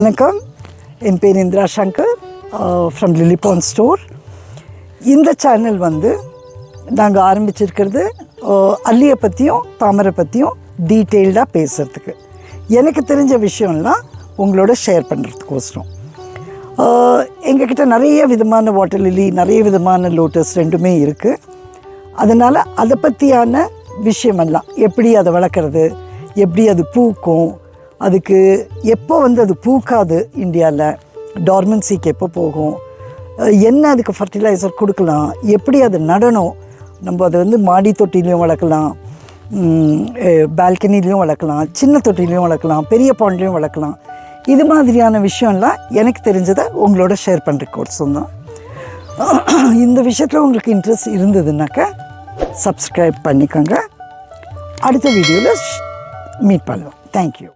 வணக்கம், என் பேர் Indira Shankar from லிலிபான் store. இந்த சேனல் நாங்கள் ஆரம்பிச்சிருக்கிறது அல்லியை பற்றியும் தாமரை பற்றியும் டீட்டெயில்டாக பேசுகிறதுக்கு, எனக்கு தெரிஞ்ச விஷயம்லாம் உங்களோட ஷேர் பண்ணுறதுக்கோசரம். எங்ககிட்ட நிறைய விதமான வாட்டர் லில்லி, நிறைய விதமான லோட்டஸ் ரெண்டுமே இருக்குது. அதனால் அதை பற்றியான விஷயமெல்லாம், எப்படி அதை வளர்க்குறது, எப்படி அது பூக்கும், அதுக்கு எப்போ அது பூக்காது, இந்தியாவில் டார்மன்சிக்கு எப்போ போகும், என்ன அதுக்கு ஃபர்டிலைசர் கொடுக்கலாம், எப்படி அது நடணும், நம்ம அதை மாடி தொட்டிலையும் வளர்க்கலாம், பால்கனிலையும் வளர்க்கலாம், சின்ன தொட்டிலையும் வளர்க்கலாம், பெரிய பாண்ட்லேயும் வளர்க்கலாம். இது மாதிரியான விஷயம்லாம் எனக்கு தெரிஞ்சதை உங்களோட ஷேர் பண்ணுறக்கோசம் தான். இந்த விஷயத்தில் உங்களுக்கு இன்ட்ரெஸ்ட் இருந்ததுனாக்கா சப்ஸ்கிரைப் பண்ணிக்கோங்க. அடுத்த வீடியோவில் மீட் பண்ணுவோம். தேங்க்யூ.